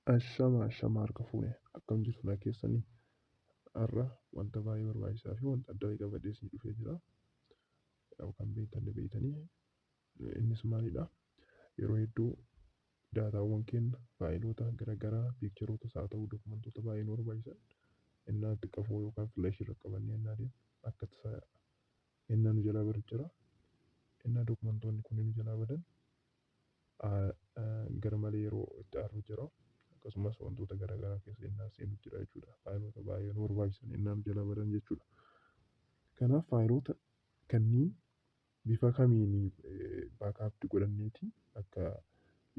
Ashama harka fuune akkam jirtu na keessanii har'a wanta baay'ee barbaachisaa fi wanta adda wayii qabadhee isin dhufee jira. Kan beektanii innis maalidha? Yeroo hedduu daataawwan keenya faayilota garaagaraa piikcharoota haa ta'uu dokumentoota baay'ee nu barbaachisan innaa xiqqafoo yookaan filaashii irra qabannee innaa deemu akka tasaa innaa nu jalaa badu jira. Innaa dokumentoonni kunneen nu jalaa badan gara malee yeroo itti aaru jira. Akkasumas wantoota garaagaraa keessa innaa seenu jira jechuudha. Faayilota baay'ee nu barbaachisan innaa nu jalaa badan jechuudha. Kanaaf faayilota kanneen bifa kamiin baakaaptii godhanneeti akka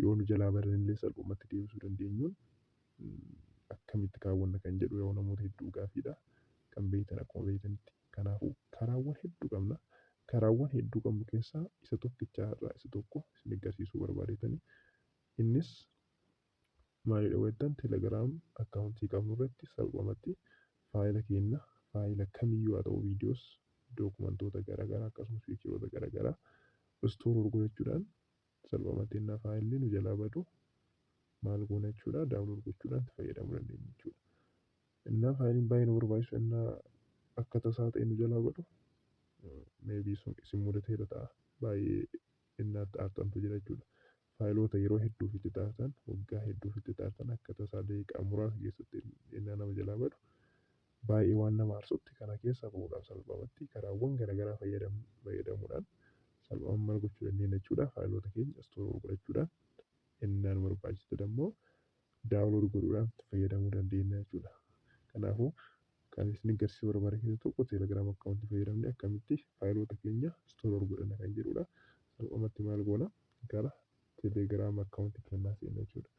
yoo nu jalaa badan illee salphumatti deebisuu dandeenyuun akkamitti kaawwanna kan jedhu yoo namoota hedduu gaaffiidha. Kan beektan akkuma beektanitti. Kanaafuu karaawwan hedduu qabna. Karaawwan hedduu qabnu keessaa isa tokkichaarraa isa tokko isin agarsiisuu barbaadeetanii. Innis maalidha jettan teelegiraam akkaawuntii qabnu irratti salphumatti faayila keenya faayila kamiyyuu haa ta'u viidiyoos dokumentoota garaagaraa akkasumas piikcharoota garaagaraa istoor godhachuudhaan salphumatti innaa faayilli nu jalaa badu maal goona jechuudha daawunlood gochuudhaan itti fayyadamuu dandeenya jechuudha. Innaa faayiliin baay'ee nu barbaachisu innaa akka tasaa ta'e nu jalaa badu meebii sun isin mudateera ta'a baay'ee innaa itti aartantu jira jechuudha. Faayilota yeroo hedduuf itti taatan waggaa hedduuf itti taatan akka tasaa daqiiqaa muraasa keessatti innaa nama jalaa badu baay'ee waan nama aarsutti kana keessa bahuudhaaf salphumatti karaawwan garaagaraa fayyadamuudhaan salphumatti maal gochuu dandeenya jechuudha. Faayilota keenya istoor godhachuudhaan innaa nu barbaachisan immoo daawunlood godhuudhaan itti fayyadamuu dandeenya jechuudha. Kanaafuu kan isin agarsiisuu barbaade keessaa tokko teelegiraam akkaawuntii fayyadamnee akkamitti faayilota keenya istoor godhana kan jedhudha. Salphumatti maal goona gara teelegiraam akkaawuntii keenyaa seenna jechuudha.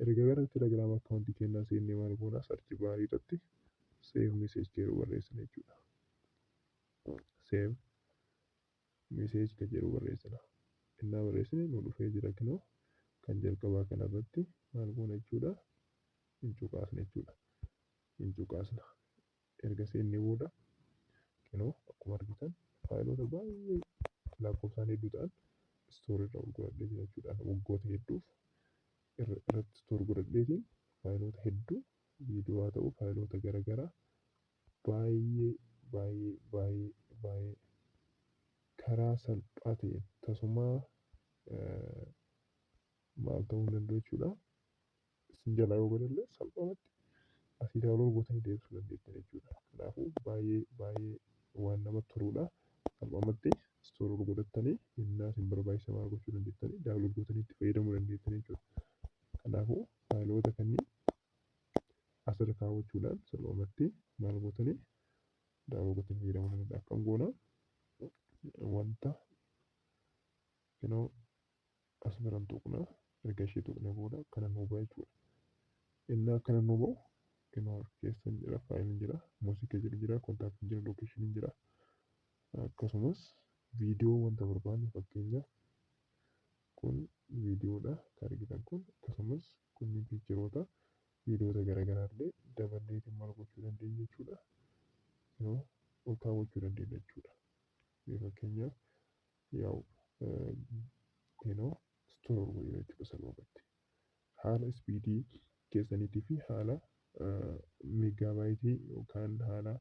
Erga gara teelegiraam akkaawuntii keenyaa seennee maal goona sarchi baarii irratti seef meseej jedhu barreessina jechuudha. Seef meseej kan jedhu barreessina. Innaa barreessine nu dhufee jira kunoo kan jalqabaa kanarratti maal goona jechuudha. Hincuqaasna jechuudha. Hincuqaasna. Erga seennee booda kunoo akkuma argitan faayilota baay'ee lakkoofsaan hedduu ta'an istoor irra godhadhee jira jechuudha. Waggoota hedduuf irratti istoor godhadheetiin faayilota hedduu viidiyoo haa ta'u faayilota garaagaraa baay'ee karaa salphaa ta'een tasumaa maal ta'uu danda'u jechuudha. Isin jalaa yoo badallee salphumatti asii daawunlood gootanii deebisuu dandeessan jechuudha. Kanaafuu baay'ee waan namatti toludha. Salphumatti istoor godhattanii innaa isin barbaachisan maal gochuu dandeessanii daawunlood gootanii itti fayyadamuu dandeessan jechuudha. Kanaafuu faayilota kanneen asirra kaawwachuudhaan salphumatti maal gootanii daawunlood gootanii fayyadamuu dandeenya. Akkam goona wanta kunoo as biran tuqna erga ishee tuqne booda kana nu ba'a jechuudha. Innaa kana nu ba'u kunoo keessan jira faayiliin jira muuziqaa jedhu jira kontaaktiin jira lookeeshiniin jira akkasumas viidiyoo wanta barbaanne fakkeenyaaf kun viidiyoodha kan argitan kun akkasumas kunniin piikcharoota viidiyoota garaagaraa illee daballeetiin maal gochuu dandeenya jechuudha. Kunoo ol kaawwachuu dandeenya jechuudha. Fakkeenyaaf yaa'u kunoo istoor godhina jechuudha salphumatti. Haala ispiidii keessaniitii fi haala meegaabaayitii yookaan haala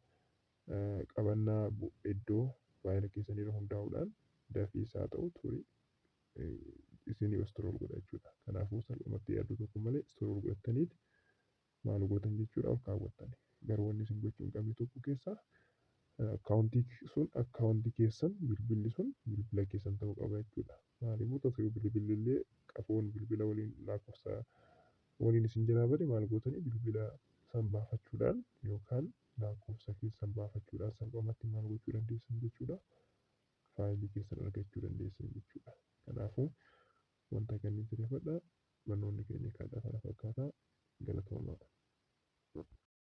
qabannaa iddoo faayila keessanii irra hundaa'uudhaan dafiis haa ta'u turii isinii istoor godha jechuudha. Kanaafuu salphumatti yaaduu tokko malee istoor godhattaniiti maal gootan jechuudha ol kaawwattani. Garuu wanni isin gochuu hin qabne tokko keessaa akkaawuntii sun akkaawuntii keessan bilbilli sun bilbila keessan ta'uu qaba jechuudha. Maaliifuu tasuu bilbilli illee qafoon bilbila waliin lakkoofsa waliin isin jalaa bade maal gootanii bilbila san baafachuudhaan yookaan lakkoofsa keessan baafachuudhaan salphumatti maal gochuu dandeessan jechuudha. Faayilii keessan argachuu dandeessan jechuudha. Kanaafuu wanta kanneen sirreeffadhaa barnoonni keenya kan kana fakkaataa galatoomaa.